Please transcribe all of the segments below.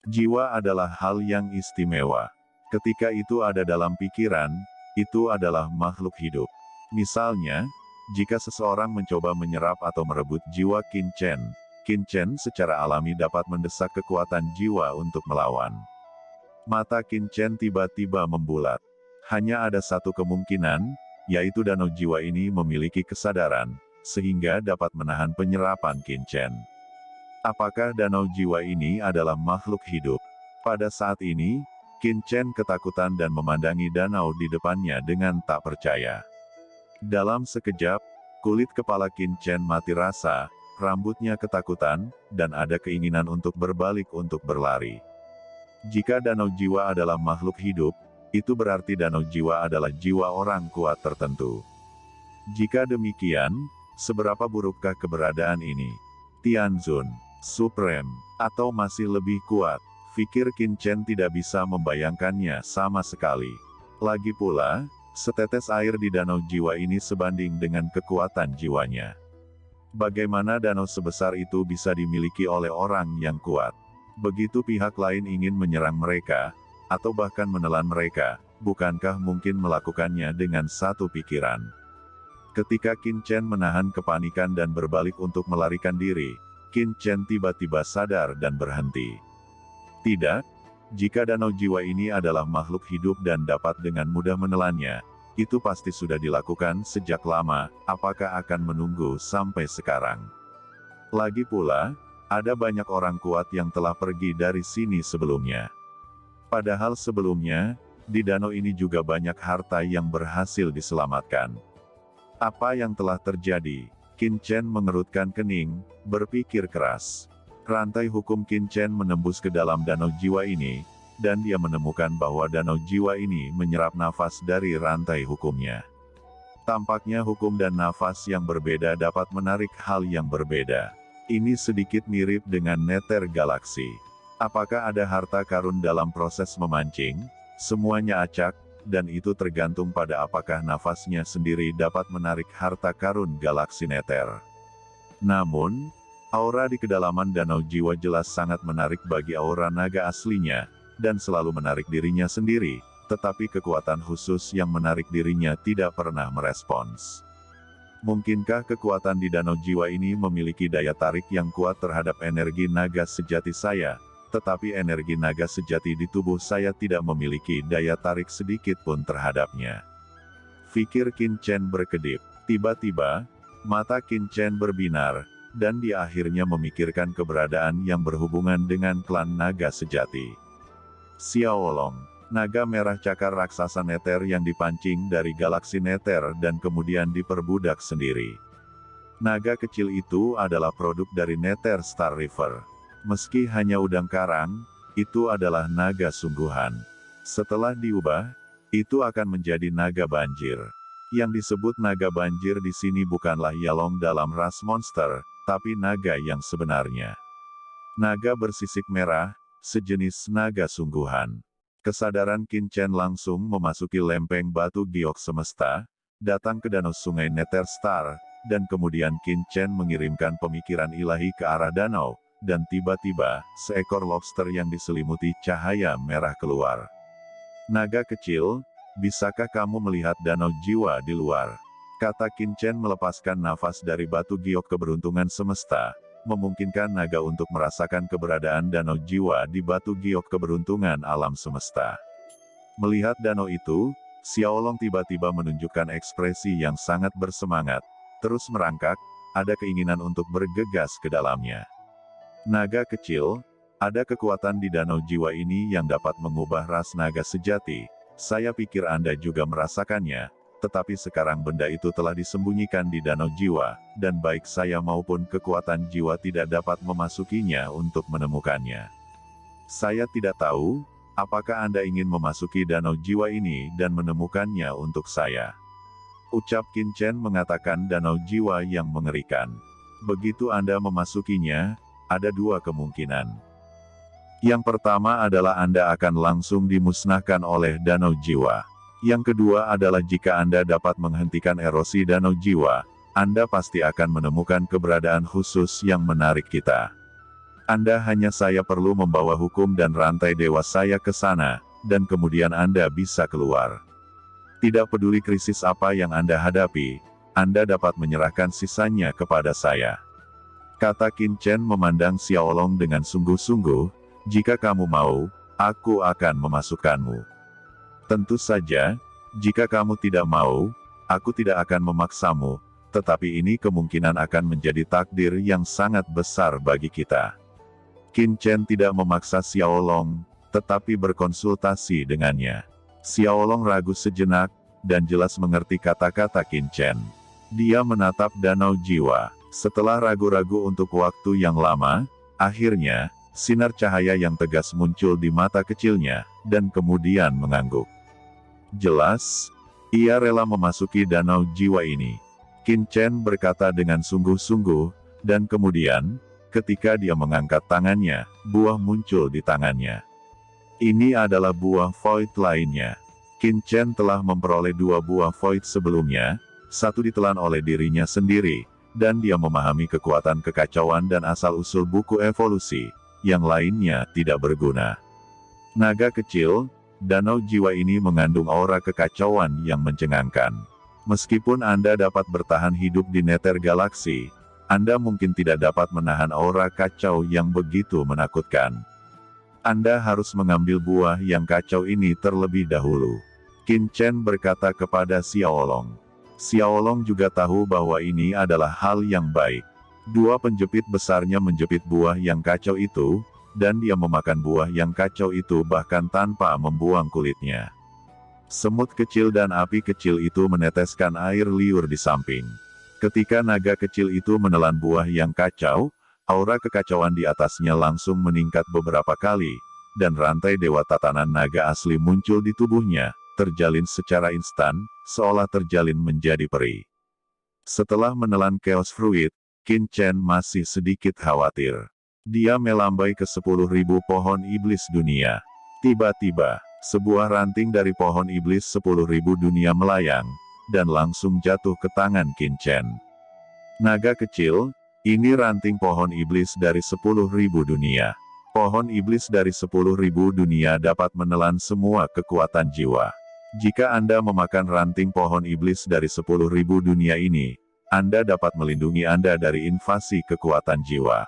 Jiwa adalah hal yang istimewa. Ketika itu ada dalam pikiran, itu adalah makhluk hidup. Misalnya, jika seseorang mencoba menyerap atau merebut jiwa Qin Chen secara alami dapat mendesak kekuatan jiwa untuk melawan. Mata Qin Chen tiba-tiba membulat. Hanya ada satu kemungkinan, yaitu danau jiwa ini memiliki kesadaran, sehingga dapat menahan penyerapan Qin Chen. Apakah danau jiwa ini adalah makhluk hidup? Pada saat ini, Qin Chen ketakutan dan memandangi danau di depannya dengan tak percaya. Dalam sekejap, kulit kepala Qin Chen mati rasa, rambutnya ketakutan, dan ada keinginan untuk berbalik untuk berlari. Jika danau jiwa adalah makhluk hidup, itu berarti danau jiwa adalah jiwa orang kuat tertentu. Jika demikian, seberapa burukkah keberadaan ini? Tianzun, Supreme, atau masih lebih kuat? Pikir Qin Chen tidak bisa membayangkannya sama sekali. Lagi pula, setetes air di danau jiwa ini sebanding dengan kekuatan jiwanya. Bagaimana danau sebesar itu bisa dimiliki oleh orang yang kuat? Begitu pihak lain ingin menyerang mereka, atau bahkan menelan mereka, bukankah mungkin melakukannya dengan satu pikiran? Ketika Qin Chen menahan kepanikan dan berbalik untuk melarikan diri, Qin Chen tiba-tiba sadar dan berhenti. Tidak, jika danau jiwa ini adalah makhluk hidup dan dapat dengan mudah menelannya, itu pasti sudah dilakukan sejak lama, apakah akan menunggu sampai sekarang? Lagi pula, ada banyak orang kuat yang telah pergi dari sini sebelumnya. Padahal sebelumnya, di danau ini juga banyak harta yang berhasil diselamatkan. Apa yang telah terjadi? Qin Chen mengerutkan kening, berpikir keras. Rantai hukum Qin Chen menembus ke dalam danau jiwa ini, dan dia menemukan bahwa danau jiwa ini menyerap nafas dari rantai hukumnya. Tampaknya hukum dan nafas yang berbeda dapat menarik hal yang berbeda. Ini sedikit mirip dengan neter galaksi. Apakah ada harta karun dalam proses memancing? Semuanya acak, dan itu tergantung pada apakah nafasnya sendiri dapat menarik harta karun galaksi neter. Namun, aura di kedalaman danau jiwa jelas sangat menarik bagi aura naga aslinya, dan selalu menarik dirinya sendiri, tetapi kekuatan khusus yang menarik dirinya tidak pernah merespons. Mungkinkah kekuatan di danau jiwa ini memiliki daya tarik yang kuat terhadap energi naga sejati saya, tetapi energi naga sejati di tubuh saya tidak memiliki daya tarik sedikit pun terhadapnya? Pikir Qin Chen berkedip. Tiba-tiba, mata Qin Chen berbinar, dan dia akhirnya memikirkan keberadaan yang berhubungan dengan klan naga sejati. Xiaolong, naga merah cakar raksasa neter yang dipancing dari galaksi neter dan kemudian diperbudak sendiri. Naga kecil itu adalah produk dari neter Star River. Meski hanya udang karang, itu adalah naga sungguhan. Setelah diubah, itu akan menjadi naga banjir. Yang disebut naga banjir di sini bukanlah Yalong dalam ras monster, tapi naga yang sebenarnya. Naga bersisik merah, sejenis naga sungguhan. Kesadaran Qin Chen langsung memasuki lempeng batu giok semesta, datang ke danau sungai Nether Star, dan kemudian Qin Chen mengirimkan pemikiran ilahi ke arah danau, dan tiba-tiba, seekor lobster yang diselimuti cahaya merah keluar. Naga kecil, bisakah kamu melihat danau jiwa di luar? Kata Qin Chen melepaskan nafas dari batu giok keberuntungan semesta, memungkinkan naga untuk merasakan keberadaan danau jiwa di batu giok keberuntungan alam semesta. Melihat danau itu, Xiaolong tiba-tiba menunjukkan ekspresi yang sangat bersemangat, terus merangkak, ada keinginan untuk bergegas ke dalamnya. Naga kecil, ada kekuatan di danau jiwa ini yang dapat mengubah ras naga sejati. Saya pikir Anda juga merasakannya, tetapi sekarang benda itu telah disembunyikan di danau jiwa, dan baik saya maupun kekuatan jiwa tidak dapat memasukinya untuk menemukannya. Saya tidak tahu, apakah Anda ingin memasuki danau jiwa ini dan menemukannya untuk saya? Ucap Qin Chen mengatakan danau jiwa yang mengerikan. Begitu Anda memasukinya, ada dua kemungkinan. Yang pertama adalah Anda akan langsung dimusnahkan oleh danau jiwa. Yang kedua adalah jika Anda dapat menghentikan erosi danau jiwa, Anda pasti akan menemukan keberadaan khusus yang menarik kita. Anda hanya saya perlu membawa hukum dan rantai dewa saya ke sana, dan kemudian Anda bisa keluar. Tidak peduli krisis apa yang Anda hadapi, Anda dapat menyerahkan sisanya kepada saya. Kata Qin Chen memandang Xiaolong dengan sungguh-sungguh, jika kamu mau, aku akan memasukkanmu. Tentu saja, jika kamu tidak mau, aku tidak akan memaksamu, tetapi ini kemungkinan akan menjadi takdir yang sangat besar bagi kita. Qin Chen tidak memaksa Xiaolong, tetapi berkonsultasi dengannya. Xiaolong ragu sejenak, dan jelas mengerti kata-kata Qin Chen. Dia menatap danau jiwa. Setelah ragu-ragu untuk waktu yang lama, akhirnya, sinar cahaya yang tegas muncul di mata kecilnya, dan kemudian mengangguk. Jelas, ia rela memasuki danau jiwa ini. Qin Chen berkata dengan sungguh-sungguh, dan kemudian, ketika dia mengangkat tangannya, buah muncul di tangannya. Ini adalah buah void lainnya. Qin Chen telah memperoleh 2 buah void sebelumnya, satu ditelan oleh dirinya sendiri, dan dia memahami kekuatan kekacauan dan asal-usul buku evolusi, yang lainnya tidak berguna. Naga kecil, danau jiwa ini mengandung aura kekacauan yang mencengangkan. Meskipun Anda dapat bertahan hidup di Nether Galaxy, Anda mungkin tidak dapat menahan aura kacau yang begitu menakutkan. Anda harus mengambil buah yang kacau ini terlebih dahulu. Qin Chen berkata kepada Xiaolong. Xiaolong juga tahu bahwa ini adalah hal yang baik. 2 penjepit besarnya menjepit buah yang kacau itu, dan dia memakan buah yang kacau itu bahkan tanpa membuang kulitnya. Semut kecil dan api kecil itu meneteskan air liur di samping. Ketika naga kecil itu menelan buah yang kacau, aura kekacauan di atasnya langsung meningkat beberapa kali, dan rantai dewa tatanan naga asli muncul di tubuhnya, terjalin secara instan, seolah terjalin menjadi peri. Setelah menelan Chaos Fruit, Qin Chen masih sedikit khawatir. Dia melambai ke 10.000 pohon iblis dunia. Tiba-tiba, sebuah ranting dari pohon iblis 10.000 dunia melayang, dan langsung jatuh ke tangan Qin Chen. Naga kecil, ini ranting pohon iblis dari 10.000 dunia. Pohon iblis dari 10.000 dunia dapat menelan semua kekuatan jiwa. Jika Anda memakan ranting pohon iblis dari 10.000 dunia ini, Anda dapat melindungi Anda dari invasi kekuatan jiwa.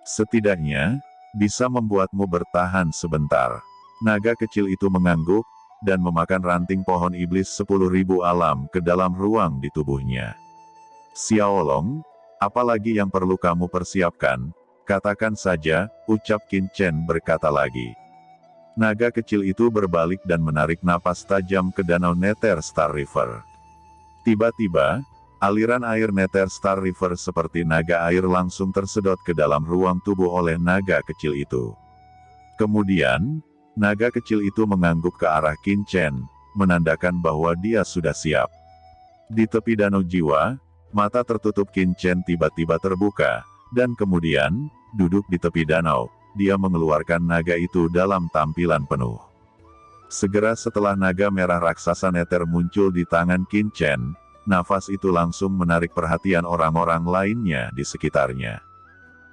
Setidaknya, bisa membuatmu bertahan sebentar. Naga kecil itu mengangguk, dan memakan ranting pohon iblis 10.000 alam ke dalam ruang di tubuhnya. Xiaolong, apalagi yang perlu kamu persiapkan? Katakan saja, ucap Qin Chen berkata lagi. Naga kecil itu berbalik dan menarik napas tajam ke danau Nether Star River. Tiba-tiba, aliran air Nether Star River seperti naga air langsung tersedot ke dalam ruang tubuh oleh naga kecil itu. Kemudian, naga kecil itu mengangguk ke arah Qin Chen, menandakan bahwa dia sudah siap. Di tepi danau jiwa, mata tertutup Qin Chen tiba-tiba terbuka, dan kemudian, duduk di tepi danau, dia mengeluarkan naga itu dalam tampilan penuh. Segera setelah naga merah raksasa Nether muncul di tangan Qin Chen, nafas itu langsung menarik perhatian orang-orang lainnya di sekitarnya.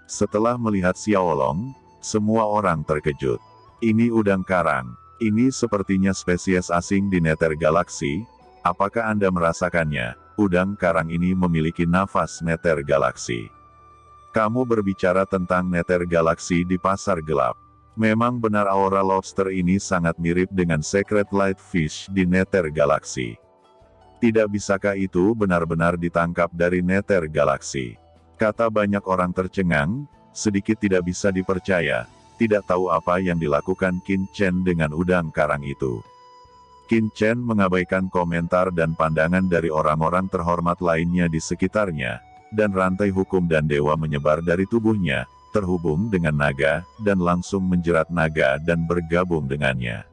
Setelah melihat Xiaolong, semua orang terkejut. Ini udang karang. Ini sepertinya spesies asing di Nether Galaxy. Apakah Anda merasakannya? Udang karang ini memiliki nafas Nether Galaxy. Kamu berbicara tentang Nether Galaxy di pasar gelap. Memang benar aura lobster ini sangat mirip dengan Secret Light Fish di Nether Galaxy. Tidak bisakah itu benar-benar ditangkap dari Nether Galaxy? Kata banyak orang tercengang, sedikit tidak bisa dipercaya, tidak tahu apa yang dilakukan Qin Chen dengan udang karang itu. Qin Chen mengabaikan komentar dan pandangan dari orang-orang terhormat lainnya di sekitarnya, dan rantai hukum dan dewa menyebar dari tubuhnya, terhubung dengan naga, dan langsung menjerat naga dan bergabung dengannya.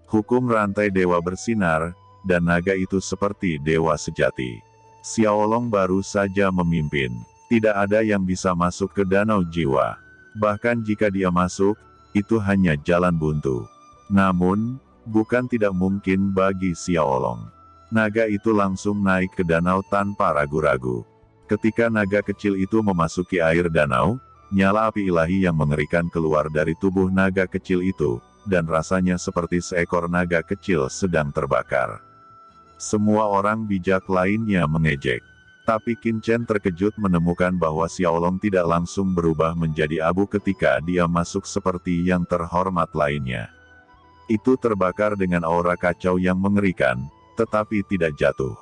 Hukum rantai dewa bersinar, dan naga itu seperti dewa sejati. Xiaolong baru saja memimpin. Tidak ada yang bisa masuk ke danau jiwa. Bahkan jika dia masuk, itu hanya jalan buntu. Namun, bukan tidak mungkin bagi Xiaolong. Naga itu langsung naik ke danau tanpa ragu-ragu. Ketika naga kecil itu memasuki air danau, nyala api ilahi yang mengerikan keluar dari tubuh naga kecil itu, dan rasanya seperti seekor naga kecil sedang terbakar. Semua orang bijak lainnya mengejek. Tapi Qin Chen terkejut menemukan bahwa Xiaolong tidak langsung berubah menjadi abu ketika dia masuk seperti yang terhormat lainnya. Itu terbakar dengan aura kacau yang mengerikan, tetapi tidak jatuh.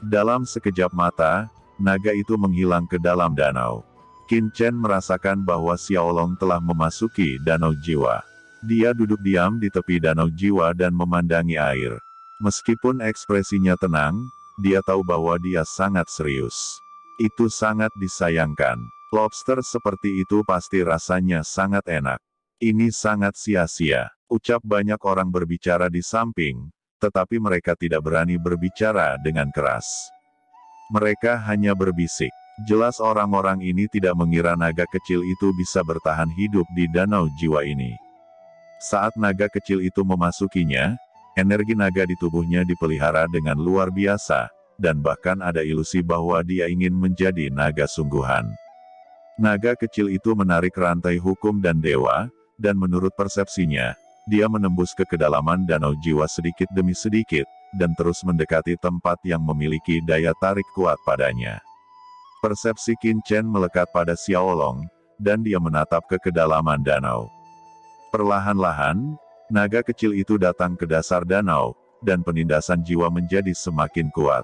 Dalam sekejap mata, naga itu menghilang ke dalam danau. Qin Chen merasakan bahwa Xiaolong telah memasuki danau jiwa. Dia duduk diam di tepi danau jiwa dan memandangi air. Meskipun ekspresinya tenang, dia tahu bahwa dia sangat serius. Itu sangat disayangkan. Lobster seperti itu pasti rasanya sangat enak. Ini sangat sia-sia. Ucap banyak orang berbicara di samping, tetapi mereka tidak berani berbicara dengan keras. Mereka hanya berbisik. Jelas orang-orang ini tidak mengira naga kecil itu bisa bertahan hidup di danau jiwa ini. Saat naga kecil itu memasukinya, energi naga di tubuhnya dipelihara dengan luar biasa, dan bahkan ada ilusi bahwa dia ingin menjadi naga sungguhan. Naga kecil itu menarik rantai hukum dan dewa, dan menurut persepsinya, dia menembus ke kedalaman danau jiwa sedikit demi sedikit, dan terus mendekati tempat yang memiliki daya tarik kuat padanya. Persepsi Qin Chen melekat pada Xiaolong, dan dia menatap ke kedalaman danau. Perlahan-lahan, naga kecil itu datang ke dasar danau, dan penindasan jiwa menjadi semakin kuat.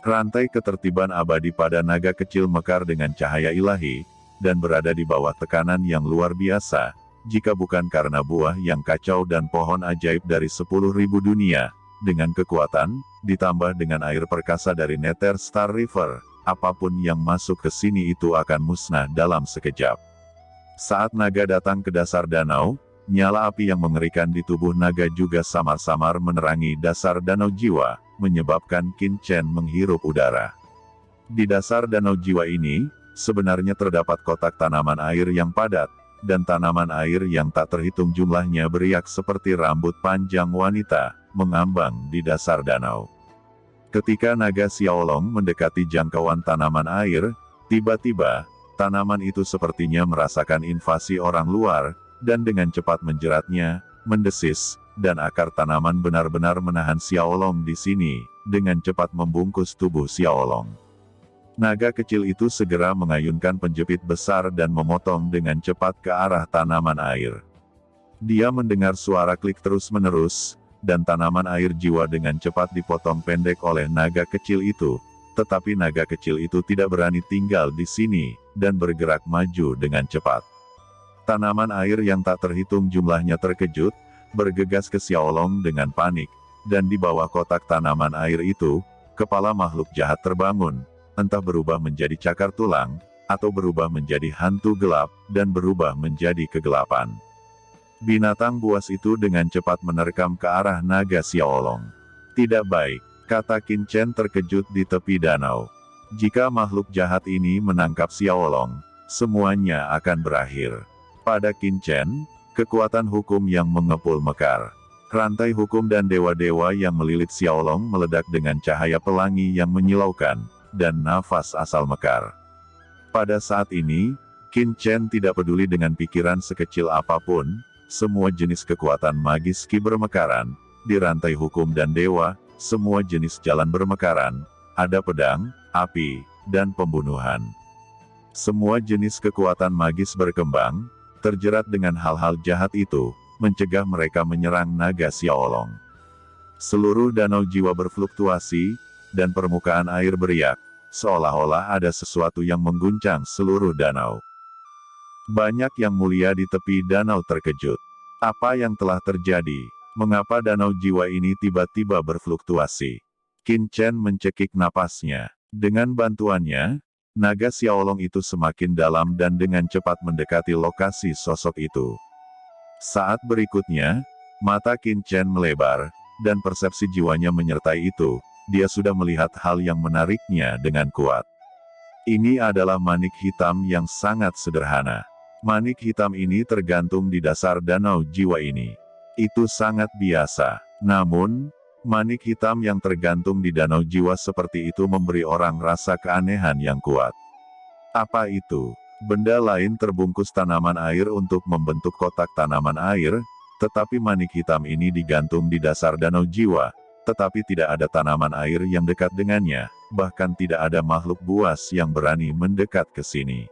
Rantai ketertiban abadi pada naga kecil mekar dengan cahaya ilahi, dan berada di bawah tekanan yang luar biasa, jika bukan karena buah yang kacau dan pohon ajaib dari 10.000 dunia, dengan kekuatan, ditambah dengan air perkasa dari Nether Star River, apapun yang masuk ke sini itu akan musnah dalam sekejap. Saat naga datang ke dasar danau, nyala api yang mengerikan di tubuh naga juga samar-samar menerangi dasar danau jiwa, menyebabkan Qin Chen menghirup udara. Di dasar danau jiwa ini, sebenarnya terdapat kotak tanaman air yang padat, dan tanaman air yang tak terhitung jumlahnya beriak seperti rambut panjang wanita, mengambang di dasar danau. Ketika naga Xiaolong mendekati jangkauan tanaman air, tiba-tiba, tanaman itu sepertinya merasakan invasi orang luar, dan dengan cepat menjeratnya, mendesis, dan akar tanaman benar-benar menahan Xiaolong di sini, dengan cepat membungkus tubuh Xiaolong. Naga kecil itu segera mengayunkan penjepit besar dan memotong dengan cepat ke arah tanaman air. Dia mendengar suara klik terus-menerus, dan tanaman air jiwa dengan cepat dipotong pendek oleh naga kecil itu, tetapi naga kecil itu tidak berani tinggal di sini, dan bergerak maju dengan cepat. Tanaman air yang tak terhitung jumlahnya terkejut, bergegas ke Xiaolong dengan panik, dan di bawah kotak tanaman air itu, kepala makhluk jahat terbangun, entah berubah menjadi cakar tulang, atau berubah menjadi hantu gelap, dan berubah menjadi kegelapan. Binatang buas itu dengan cepat menerkam ke arah naga Xiaolong. Tidak baik, kata Qin Chen terkejut di tepi danau. Jika makhluk jahat ini menangkap Xiaolong, semuanya akan berakhir. Pada Qin Chen, kekuatan hukum yang mengepul mekar. Rantai hukum dan dewa-dewa yang melilit Xiaolong meledak dengan cahaya pelangi yang menyilaukan, dan nafas asal mekar. Pada saat ini, Qin Chen tidak peduli dengan pikiran sekecil apapun, semua jenis kekuatan magis ki bermekaran, di rantai hukum dan dewa, semua jenis jalan bermekaran, ada pedang, api, dan pembunuhan. Semua jenis kekuatan magis berkembang, terjerat dengan hal-hal jahat itu, mencegah mereka menyerang naga Xiaolong. Seluruh danau jiwa berfluktuasi, dan permukaan air beriak, seolah-olah ada sesuatu yang mengguncang seluruh danau. Banyak yang mulia di tepi danau terkejut. Apa yang telah terjadi? Mengapa danau jiwa ini tiba-tiba berfluktuasi? Qin Chen mencekik napasnya. Dengan bantuannya, naga Xiaolong itu semakin dalam dan dengan cepat mendekati lokasi sosok itu. Saat berikutnya, mata Qin Chen melebar, dan persepsi jiwanya menyertai itu, dia sudah melihat hal yang menariknya dengan kuat. Ini adalah manik hitam yang sangat sederhana. Manik hitam ini tergantung di dasar danau jiwa ini. Itu sangat biasa. Namun, manik hitam yang tergantung di danau jiwa seperti itu memberi orang rasa keanehan yang kuat. Apa itu? Benda lain terbungkus tanaman air untuk membentuk kotak tanaman air, tetapi manik hitam ini digantung di dasar danau jiwa, tetapi tidak ada tanaman air yang dekat dengannya, bahkan tidak ada makhluk buas yang berani mendekat ke sini.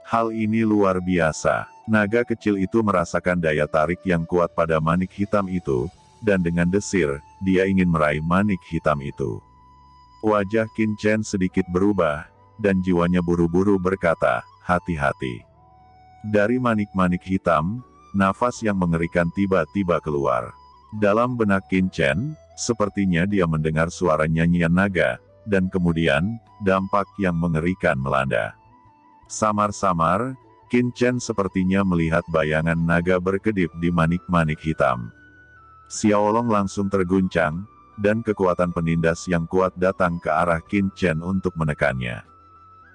Hal ini luar biasa. Naga kecil itu merasakan daya tarik yang kuat pada manik hitam itu, dan dengan desir, dia ingin meraih manik hitam itu. Wajah Qin Chen sedikit berubah, dan jiwanya buru-buru berkata, hati-hati. Dari manik-manik hitam, nafas yang mengerikan tiba-tiba keluar. Dalam benak Qin Chen, sepertinya dia mendengar suara nyanyian naga, dan kemudian, dampak yang mengerikan melanda. Samar-samar, Qin Chen sepertinya melihat bayangan naga berkedip di manik-manik hitam. Xiaolong langsung terguncang, dan kekuatan penindas yang kuat datang ke arah Qin Chen untuk menekannya.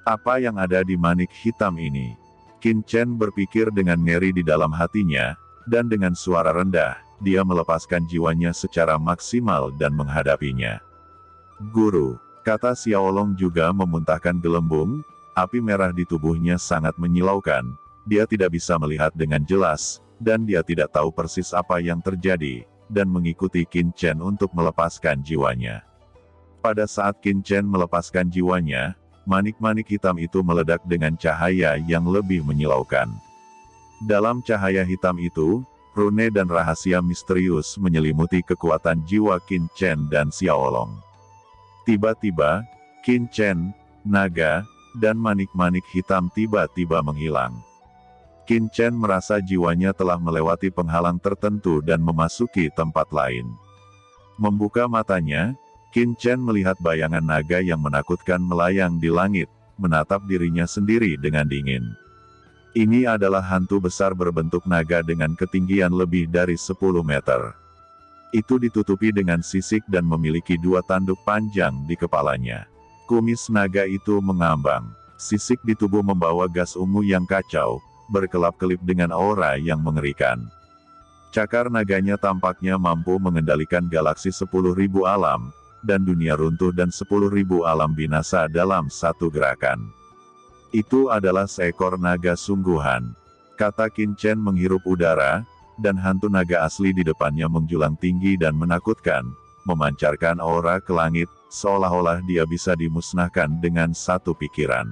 Apa yang ada di manik hitam ini? Qin Chen berpikir dengan ngeri di dalam hatinya, dan dengan suara rendah, dia melepaskan jiwanya secara maksimal dan menghadapinya. Guru, kata Xiaolong juga memuntahkan gelembung, api merah di tubuhnya sangat menyilaukan, dia tidak bisa melihat dengan jelas, dan dia tidak tahu persis apa yang terjadi, dan mengikuti Qin Chen untuk melepaskan jiwanya. Pada saat Qin Chen melepaskan jiwanya, manik-manik hitam itu meledak dengan cahaya yang lebih menyilaukan. Dalam cahaya hitam itu, rune dan rahasia misterius menyelimuti kekuatan jiwa Qin Chen dan Xiaolong. Tiba-tiba, Qin Chen, naga, dan manik-manik hitam tiba-tiba menghilang. Qin Chen merasa jiwanya telah melewati penghalang tertentu dan memasuki tempat lain. Membuka matanya, Qin Chen melihat bayangan naga yang menakutkan melayang di langit, menatap dirinya sendiri dengan dingin. Ini adalah hantu besar berbentuk naga dengan ketinggian lebih dari 10 meter. Itu ditutupi dengan sisik dan memiliki 2 tanduk panjang di kepalanya. Kumis naga itu mengambang. Sisik di tubuh membawa gas ungu yang kacau, berkelap-kelip dengan aura yang mengerikan. Cakar naganya tampaknya mampu mengendalikan galaksi 10.000 alam, dan dunia runtuh dan 10.000 alam binasa dalam satu gerakan. Itu adalah seekor naga sungguhan, kata Qin Chen menghirup udara, dan hantu naga asli di depannya menjulang tinggi dan menakutkan, memancarkan aura ke langit, seolah-olah dia bisa dimusnahkan dengan satu pikiran.